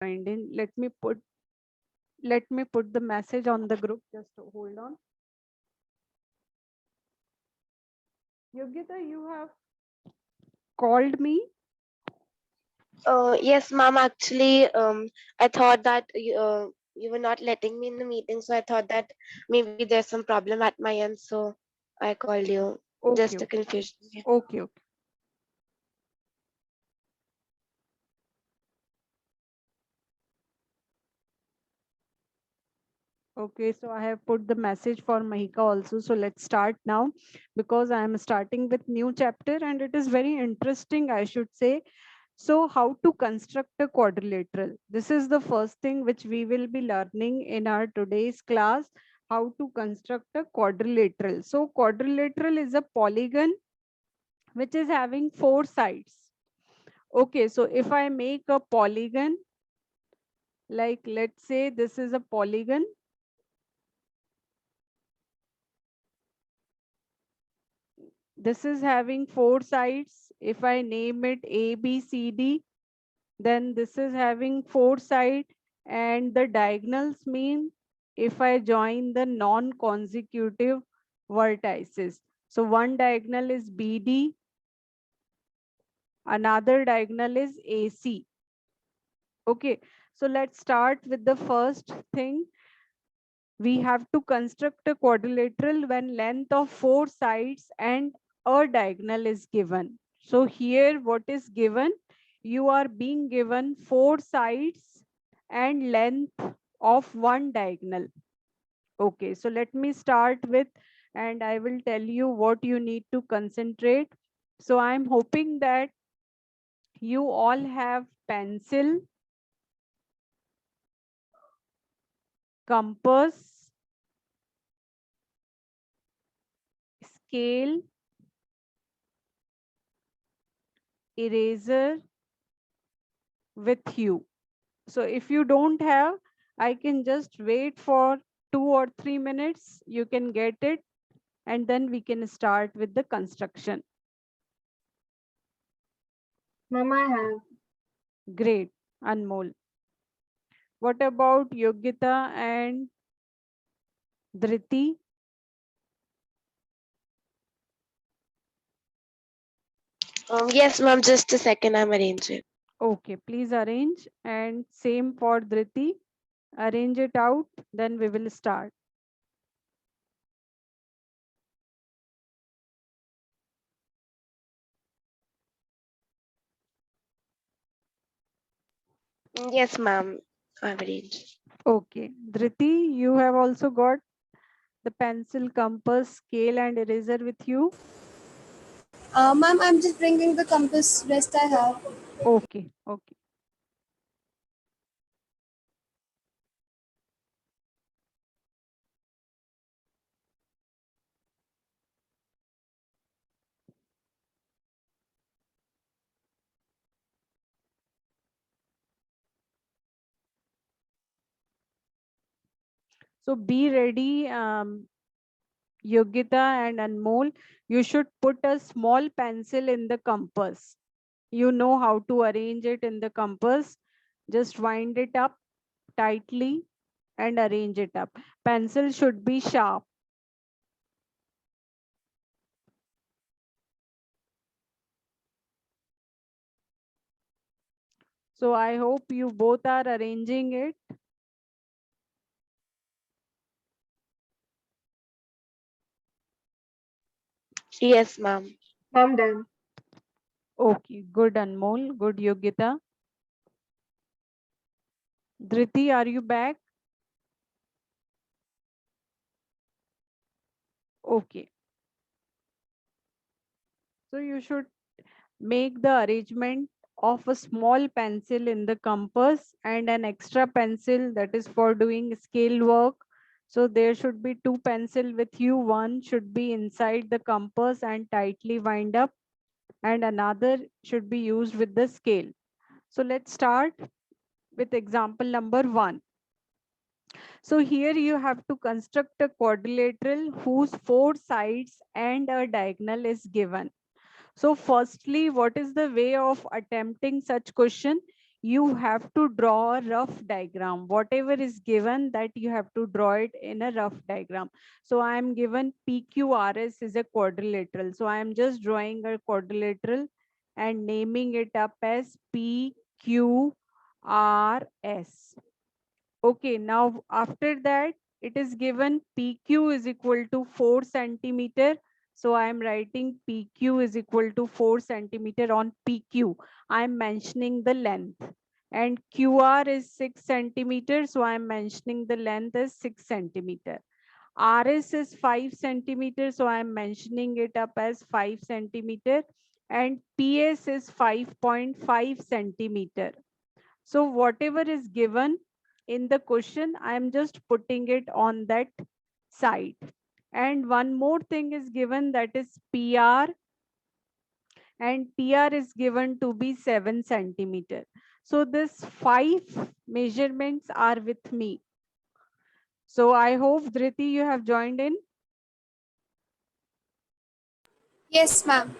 joined in. Let me put the message on the group. Just hold on. Yogita, you have called me. Yes, ma'am. Actually, I thought that you were not letting me in the meeting, so I thought that maybe there's some problem at my end, so I called you. Okay, Just a okay, confusion. Yeah. okay, okay. Okay, so I have put the message for Mahika also. So let's start now because I am starting with new chapter and it is very interesting, I should say. So how to construct a quadrilateral. This is the first thing which we will be learning in our today's class, how to construct a quadrilateral. So quadrilateral is a polygon which is having four sides. Okay, so if I make a polygon, like let's say this is a polygon. This is having four sides. If I name it A, B, C, D, then this is having four sides and the diagonals mean if I join the non-consecutive vertices. So one diagonal is BD, another diagonal is AC. Okay, so let's start with the first thing. We have to construct a quadrilateral when length of four sides and a diagonal is given. So here what is given? You are being given four sides and length of one diagonal. Okay, so let me start with, and I will tell you what you need to concentrate. So I'm hoping that you all have pencil, compass, scale, eraser with you. So if you don't have, I can just wait for 2 or 3 minutes. You can get it and then we can start with the construction. Mama, I have. Great, Anmol. What about Yogita and Dhriti? Yes, ma'am. Just a second. I'm arranging. Okay, please arrange, and same for Dhriti. Arrange it out, then we will start. Yes, ma'am. I've arranged. Okay, Dhriti, you have also got the pencil, compass, scale and eraser with you. Ma'am, I'm just bringing the compass. Rest I have. Okay, okay. So be ready, Yogita and Anmol. You should put a small pencil in the compass. You know how to arrange it in the compass. Just wind it up tightly and arrange it up. Pencil should be sharp. So I hope you both are arranging it. Yes, ma'am. Ma'am, done. Okay, good Anmol, good Yogita. Dhriti, are you back? Okay. So you should make the arrangement of a small pencil in the compass and an extra pencil that is for doing scale work. So there should be two pencil with you. One should be inside the compass and tightly wind up, and another should be used with the scale. So let's start with example number 1. So here you have to construct a quadrilateral whose four sides and a diagonal is given. So firstly, what is the way of attempting such question? you have to draw a rough diagram. Whatever is given, that you have to draw it in a rough diagram. So I am given PQRS is a quadrilateral. So I am just drawing a quadrilateral and naming it up as PQRS. Okay, now after that, it is given PQ is equal to 4 centimeter. So I am writing PQ is equal to 4 centimeter on PQ. I am mentioning the length. And QR is 6 centimeter. So I am mentioning the length as 6 centimeter. RS is 5 centimeter. So I am mentioning it up as 5 centimeter. And PS is 5.5 centimeter. So whatever is given in the question, I am just putting it on that side. And one more thing is given, that is PR, and PR is given to be 7 centimeter. So this 5 measurements are with me. So I hope, Dhriti, you have joined in. Yes, ma'am.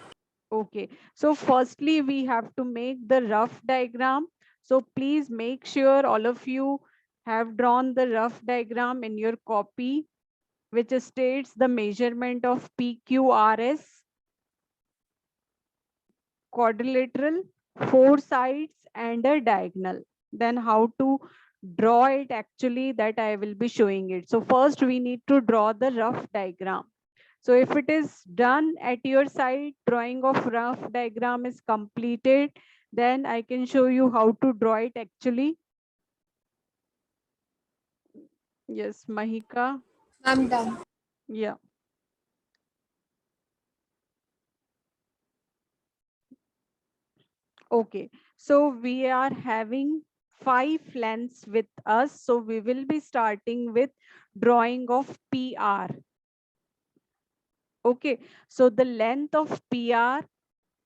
Okay, so firstly, we have to make the rough diagram. So please make sure all of you have drawn the rough diagram in your copy, which states the measurement of PQRS, quadrilateral, 4 sides and a diagonal. Then how to draw it, actually, that I will be showing it. So first we need to draw the rough diagram. So if it is done at your side, drawing of rough diagram is completed, then I can show you how to draw it actually. Yes, Mahika. I'm done. Yeah. Okay. So we are having 5 lengths with us. So we will be starting with drawing of PR. Okay. So the length of PR,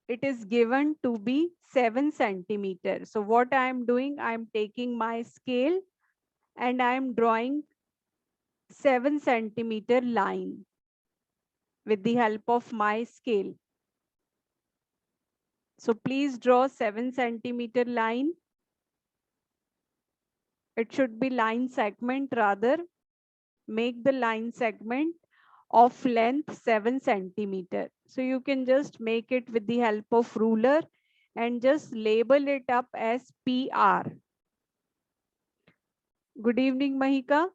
it is given to be 7 centimeters. So what I am doing, I am taking my scale and I am drawing 7 centimeter line with the help of my scale. So please draw 7 centimeter line. It should be line segment rather. Make the line segment of length 7 centimeter. So you can just make it with the help of ruler and just label it up as PR. Good evening, Mahika.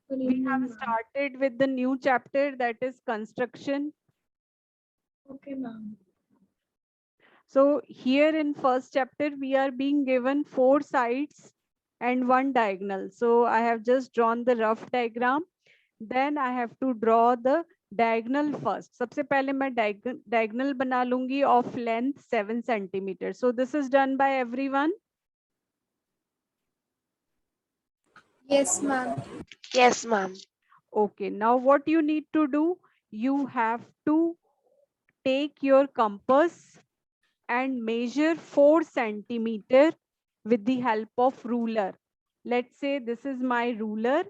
Good We evening, have ma'am. started with the new chapter, that is construction. Okay, ma'am. So here in first chapter, we are being given 4 sides and 1 diagonal. So I have just drawn the rough diagram. Then I have to draw the diagonal first. सबसे पहले मैं diagonal बना लूंगी of length 7 centimeters. So this is done by everyone. Yes, ma'am. Yes, ma'am. Okay, now what you need to do, you have to take your compass and measure 4 centimeter with the help of ruler. Let's say this is my ruler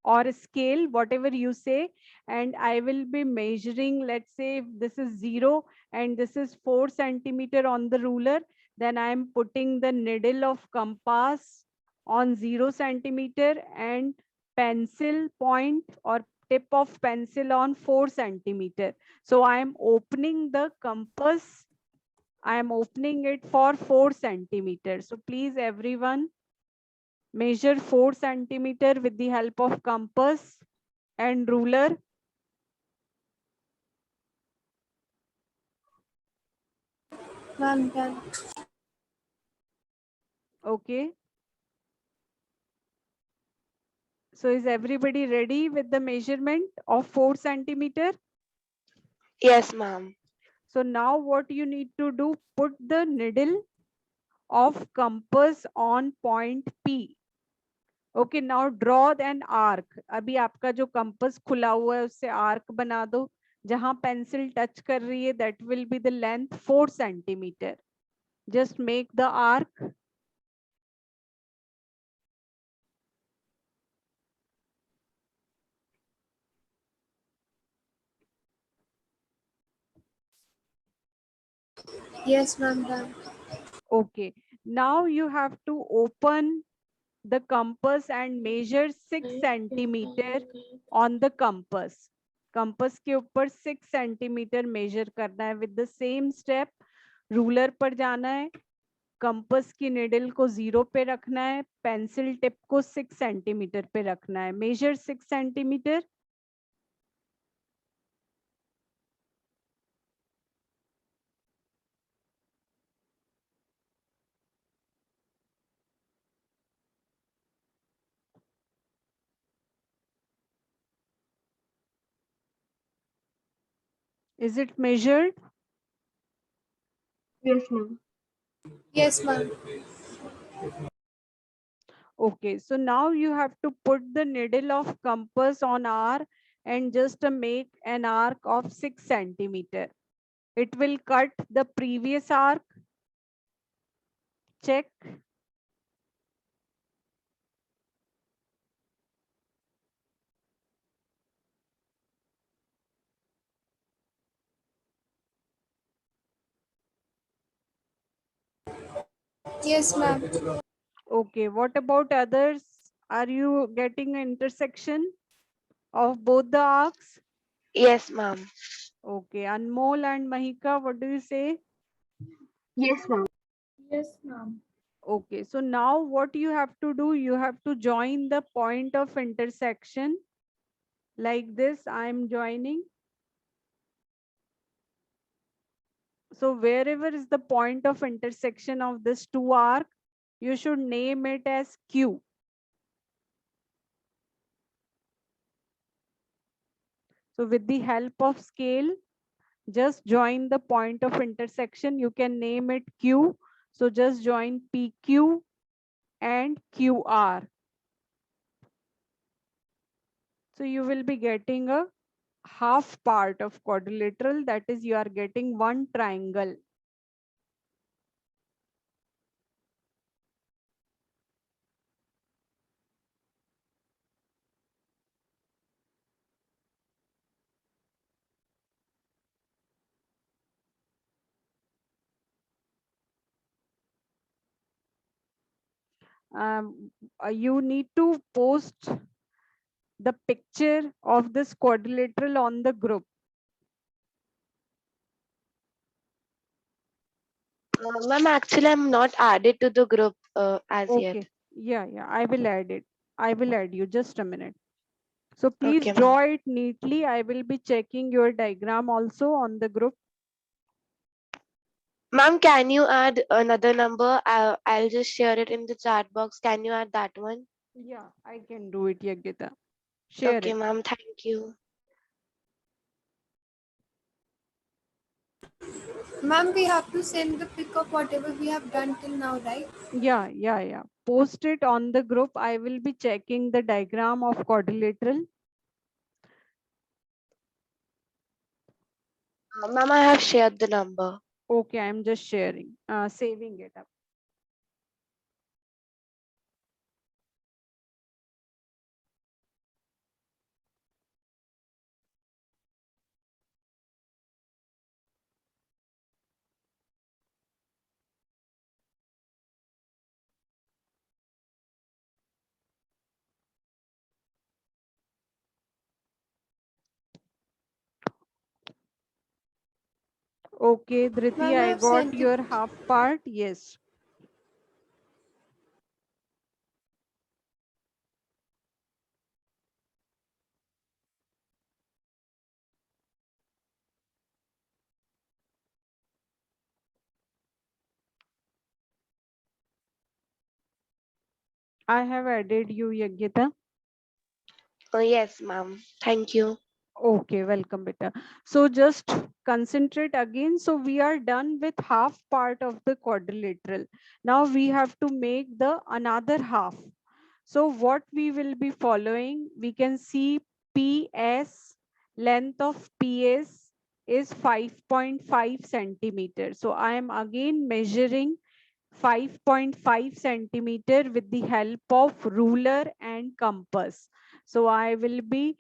or scale, whatever you say, and I will be measuring, let's say if this is 0 and this is 4 centimeter on the ruler, then I am putting the needle of compass on 0 centimeter and pencil point or tip of pencil on 4 centimeter. So I am opening the compass, I am opening it for 4 centimeters. So please everyone measure 4 centimeter with the help of compass and ruler. Ma'am, done. Okay. So is everybody ready with the measurement of 4 centimeter? Yes, ma'am. So now what you need to do, put the needle of compass on point P. Okay, now draw an arc. अभी आपका जो compass खुला हुआ है उससे arc बना दो. जहां pencil touch कर रही है, that will be the length 4 centimeter. Just make the arc. Yes, ma'am, done. Okay. Now you have to open the compass and measure 6 centimeter on the compass. Compass के ऊपर 6 centimetre measure करना है. With the same step ruler पर जाना है, compass की needle को 0 पे रखना है, पेंसिल टिप को 6 सेंटीमीटर पे रखना है. Measure 6 centimetre. Is it measured? Yes, ma'am. Yes, ma'am. Okay, so now you have to put the needle of compass on R and just make an arc of 6 centimeter. It will cut the previous arc. Check. Yes, ma'am. Okay, what about others? Are you getting an intersection of both the arcs? Yes, ma'am. Okay, Anmol and Mahika, what do you say? Yes, ma'am. Yes, ma'am. Okay, so now what you have to do, you have to join the point of intersection like this. I am joining. So wherever is the point of intersection of this two arc, you should name it as Q. So with the help of scale, just join the point of intersection. You can name it Q. So just join PQ and QR. So you will be getting a half part of quadrilateral. That is, you are getting one triangle. You need to post the picture of this quadrilateral on the group. Ma'am, actually, I'm not added to the group as yet. Okay. Yeah, I will add it. I will add you. Just a minute. So please Okay, draw ma'am. it neatly. I will be checking your diagram also on the group. Ma'am, can you add another number? I'll just share it in the chat box. Can you add that one? Yeah, I can do it, Yagita. Share Okay, it. ma'am. Thank you. Ma'am, we have to send the pic of whatever we have done till now, right? Yeah. Post it on the group. I will be checking the diagram of quadrilateral. Ma'am, I have shared the number. Okay, I'm just sharing, saving it up. Okay, Dhriti, Ma'am, I I have got sent it. your half part. Yes. I have added you, Yagita. Yes, ma'am. Thank you. Okay, welcome, beta. So just concentrate again. So we are done with half part of the quadrilateral. Now we have to make the another half. So what we will be following, we can see PS, length of PS is 5.5 centimeters. So I am again measuring 5.5 centimeter with the help of ruler and compass. So I will be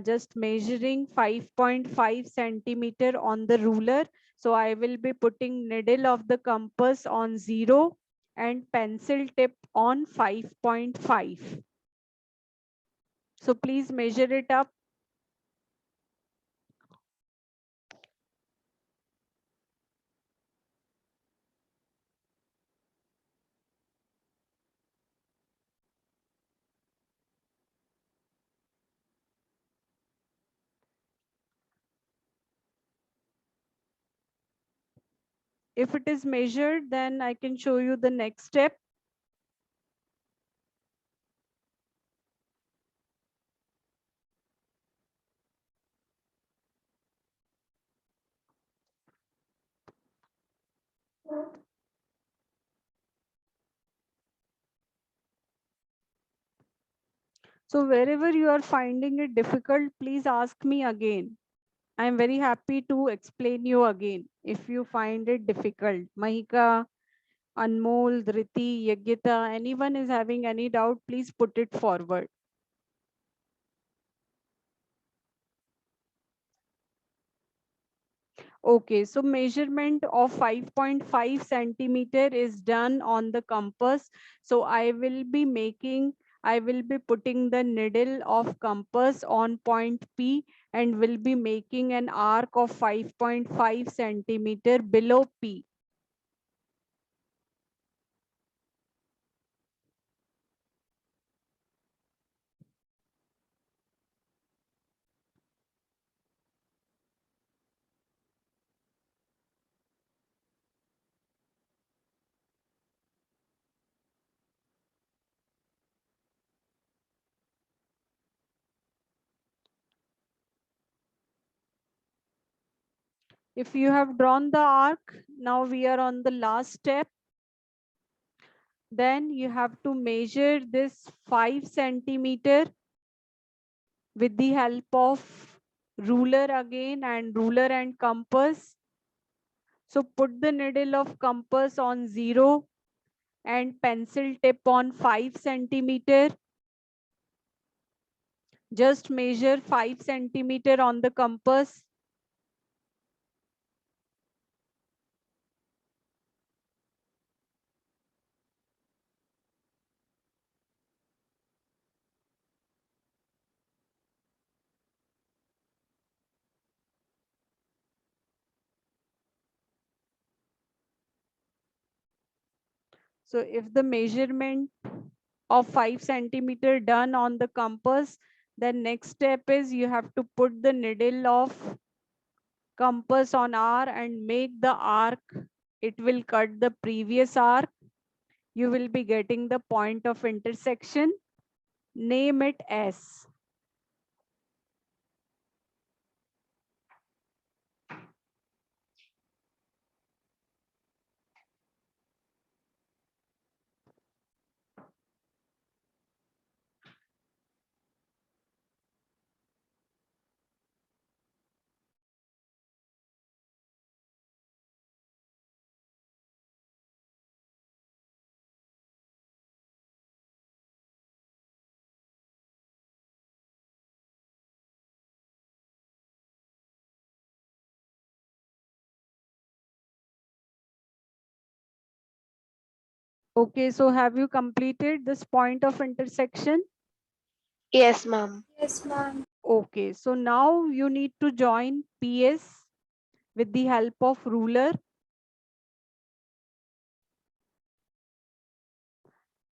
just measuring 5.5 centimeter on the ruler. So I will be putting needle of the compass on 0 and pencil tip on 5.5. So please measure it up. If it is measured, then I can show you the next step. So wherever you are finding it difficult, please ask me again. I am very happy to explain you again if you find it difficult. Mahika, Anmol, Dhriti, Yagita, anyone is having any doubt, please put it forward. Okay, so measurement of 5.5 centimeter is done on the compass. So I will be putting the needle of compass on point P and will be making an arc of 5.5 centimeter below P. If you have drawn the arc, now we are on the last step. Then you have to measure this 5 centimeter with the help of ruler again and ruler and compass. So put the needle of compass on 0 and pencil tip on 5 centimeter. Just measure 5 centimeter on the compass. So if the measurement of 5 centimeter done on the compass, then next step is you have to put the needle of compass on R and make the arc. It will cut the previous arc. You will be getting the point of intersection. Name it S. Okay, so have you completed this point of intersection? Yes, ma'am. Yes, ma'am. Okay, so now you need to join PS with the help of ruler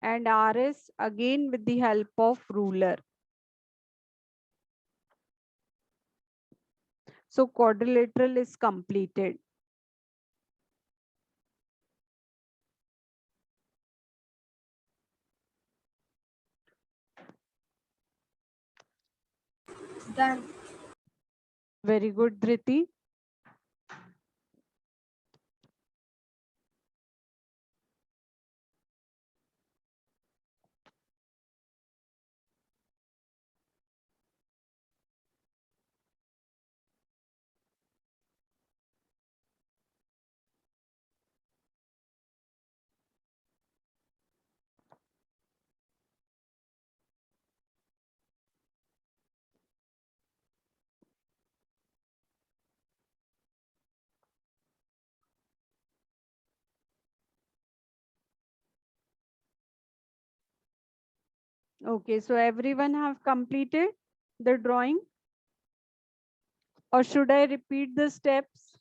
and RS again with the help of ruler. So quadrilateral is completed. Done. Very good, Dhriti. Okay, so everyone have completed the drawing, or should I repeat the steps?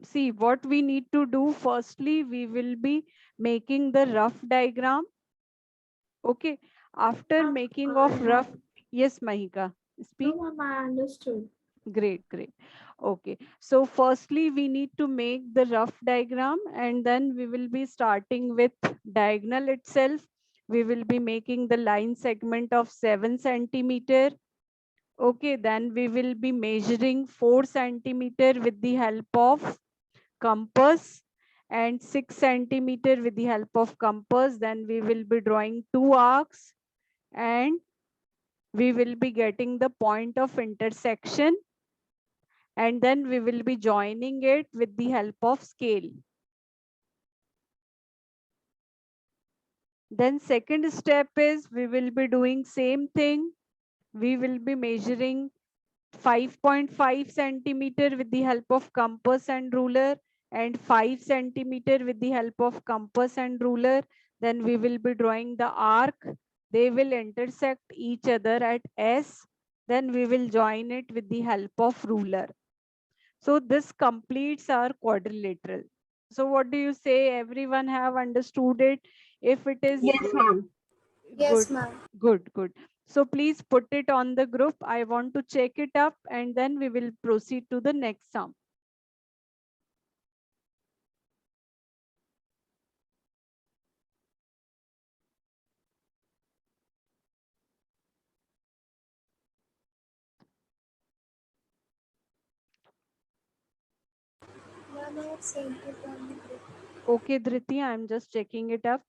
See, what we need to do, firstly, we will be making the rough diagram. Okay, after making of rough, yes, Mahika, speak. No, ma'am, I understood. Great, great. Okay, so firstly, we need to make the rough diagram, and then we will be starting with diagonal itself. We will be making the line segment of 7 centimeter. Okay, then we will be measuring 4 centimeter with the help of compass, and 6 centimeter with the help of compass. Then we will be drawing two arcs, and we will be getting the point of intersection, and then we will be joining it with the help of scale. Then second step is we will be doing same thing. We will be measuring 5.5 centimeter with the help of compass and ruler, and 5 centimeter with the help of compass and ruler. Then we will be drawing the arc. They will intersect each other at S. Then we will join it with the help of ruler. So this completes our quadrilateral. So what do you say? Everyone have understood it? If it is Yes, ma'am. good, Yes, ma'am. good. So please put it on the group. I want to check it up, and then we will proceed to the next sum. Ma'am, I have sent it on the group. Okay, Dhriti, I'm just checking it up.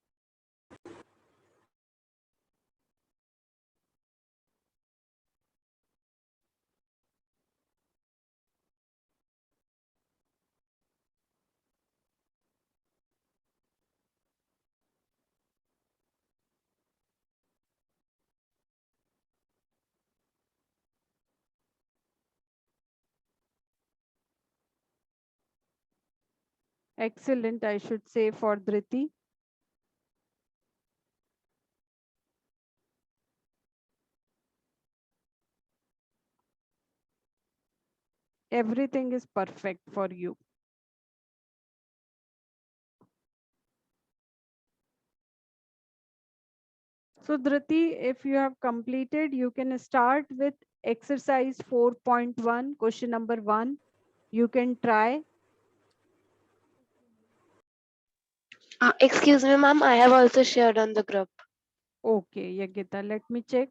Excellent, I should say, for Dhriti. Everything is perfect for you. So Dhriti, if you have completed, you can start with exercise 4.1, question number 1. You can try. Excuse me, ma'am. I have also shared on the group. Okay, Yagita, let me check.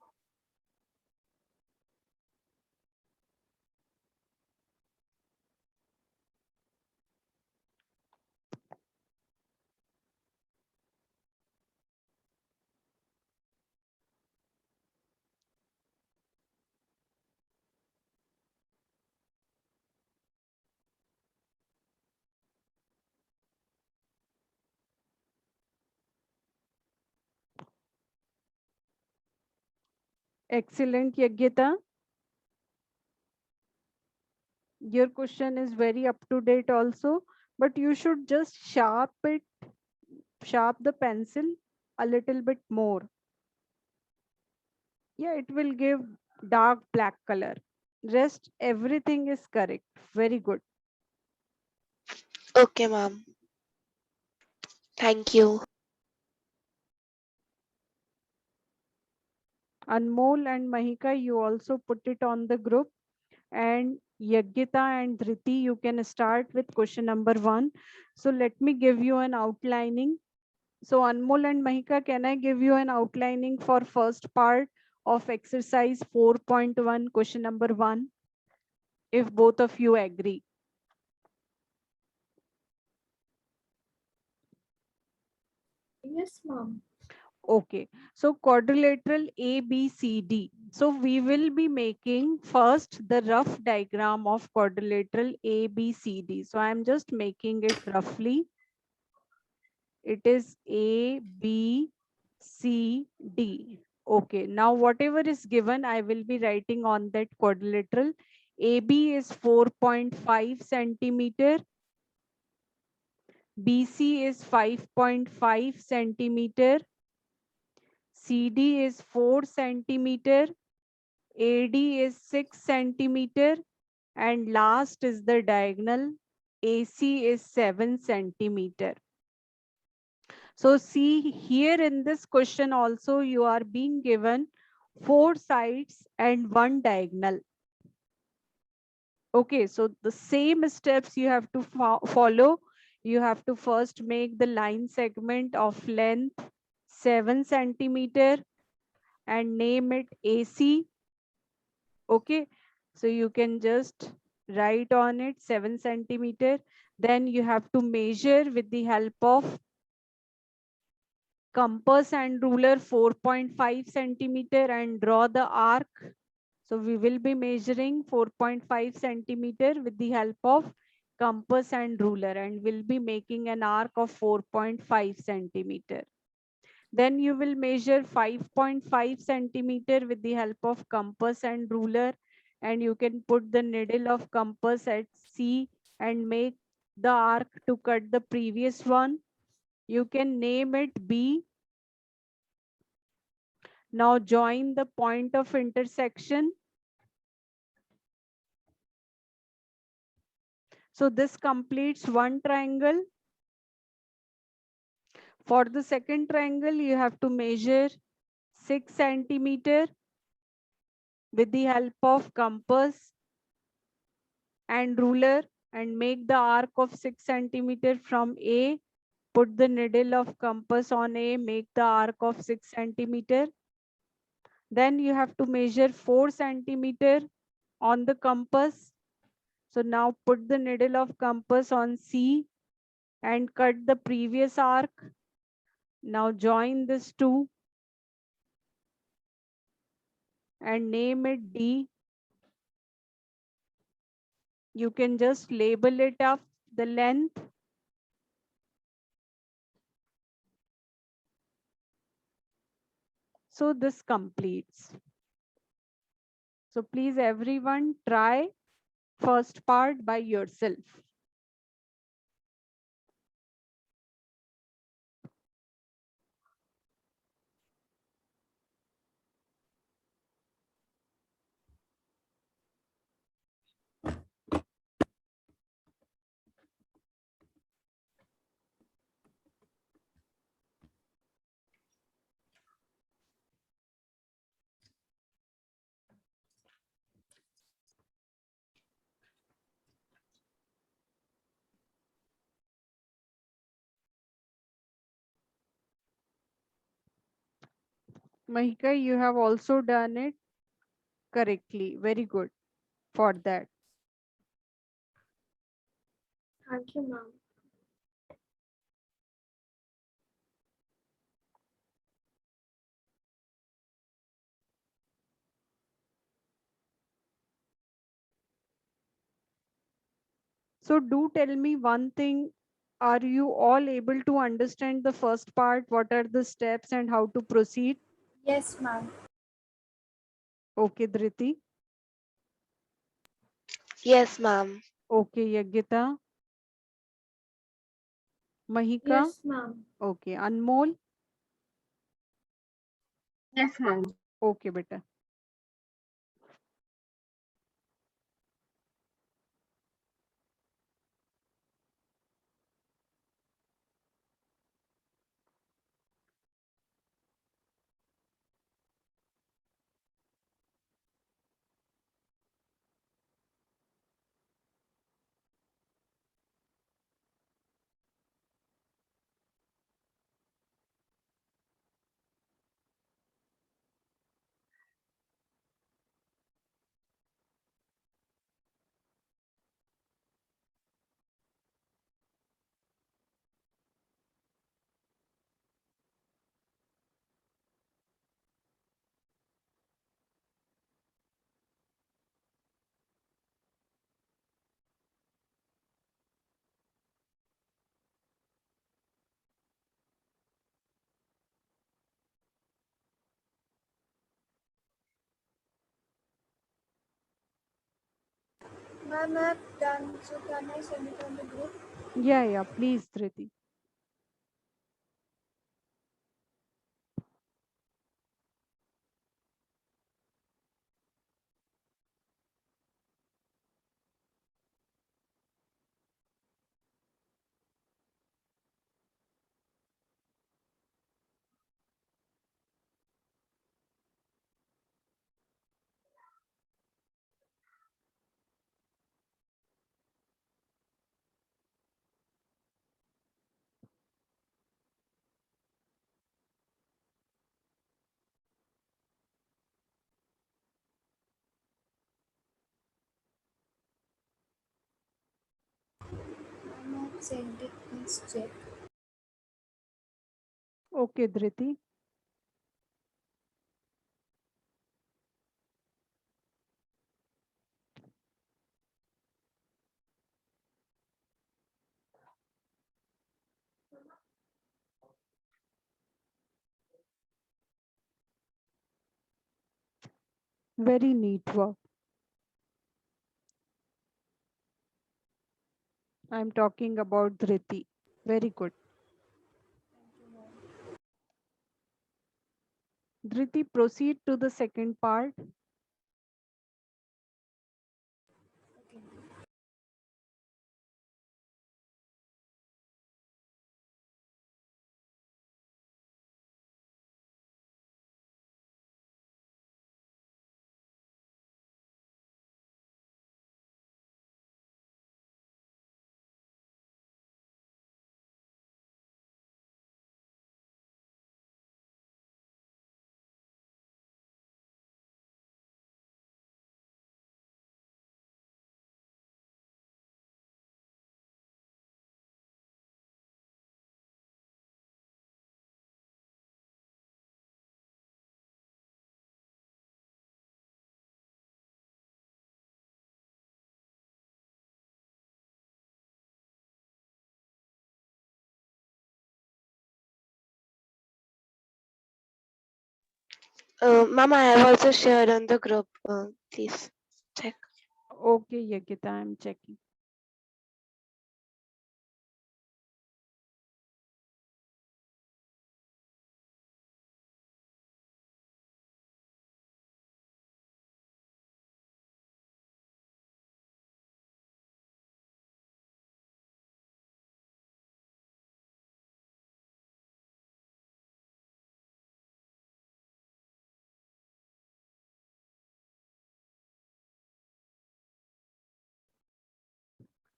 Excellent, Yagita. Your question is very up to date also, but you should just sharp the pencil a little bit more. Yeah, it will give dark black color. Rest everything is correct. Very good. Okay, ma'am. Thank you. Anmol and Mahika, you also put it on the group. And Yagita and Dhriti, you can start with question number 1. So let me give you an outlining. So Anmol and Mahika, can I give you an outlining for first part of exercise 4.1, question number 1, if both of you agree? Yes, ma'am. Okay, so quadrilateral ABCD. So we will be making first the rough diagram of quadrilateral ABCD. So I'm just making it roughly. It is A, B, C, D. Okay, now whatever is given, I will be writing on that quadrilateral AB is 4.5 centimeter. BC is 5.5 centimeter. CD is 4 centimeter. AD is 6 centimeter. And last is the diagonal. AC is 7 centimeter. So see here in this question also you are being given 4 sides and 1 diagonal. Okay, so the same steps you have to follow. You have to first make the line segment of length 7 centimeter and name it AC. Okay, so you can just write on it 7 centimeter. Then you have to measure with the help of compass and ruler 4.5 centimeter and draw the arc. So we will be measuring 4.5 centimeter with the help of compass and ruler, and will be making an arc of 4.5 centimeter. Then you will measure 5.5 centimeter with the help of compass and ruler, and you can put the needle of compass at C and make the arc to cut the previous one. You can name it B. Now join the point of intersection. So this completes one triangle. For the second triangle, you have to measure 6 centimeter with the help of compass and ruler and make the arc of 6 centimeter from A. Put the needle of compass on A, make the arc of 6 centimeter. Then you have to measure 4 centimeter on the compass. So now put the needle of compass on C and cut the previous arc. Now join this two and name it D. You can just label it up the length. So this completes. So please everyone try first part by yourself. Mahika, you have also done it correctly. Very good for that. Thank you, ma'am. So do tell me one thing. Are you all able to understand the first part? What are the steps and how to proceed? Yes, ma'am. Okay, Dhriti. Yes, ma'am. Okay, Yagita. Mahika. Yes, ma'am. Okay, Anmol. Yes, ma'am. Okay, beta. Ma'am, I've done. So can I send it on the group? Yeah, please, Dhriti. Ma'am, I've sent it. Please check. Okay, Dhriti. Very neat work. I'm talking about Dhriti. Very good. Dhriti, proceed to the second part. Okay. Ma'am, I have also shared on the group. Please check. Okay, Yogita, I'm checking.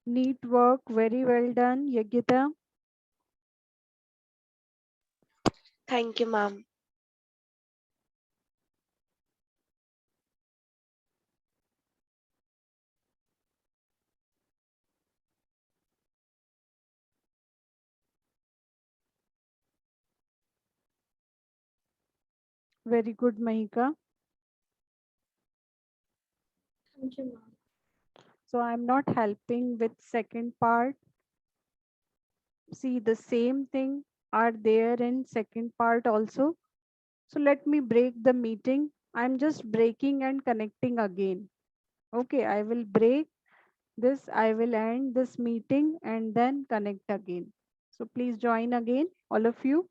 Neat work. Very well done, Yogita. Thank you, ma'am. Very good, Mahika. Thank you, ma'am. So I'm not helping with second part. See, the same thing are there in second part also. So let me break the meeting. I'm just breaking and connecting again. Okay, I will break this. I will end this meeting and then connect again. So please join again, all of you.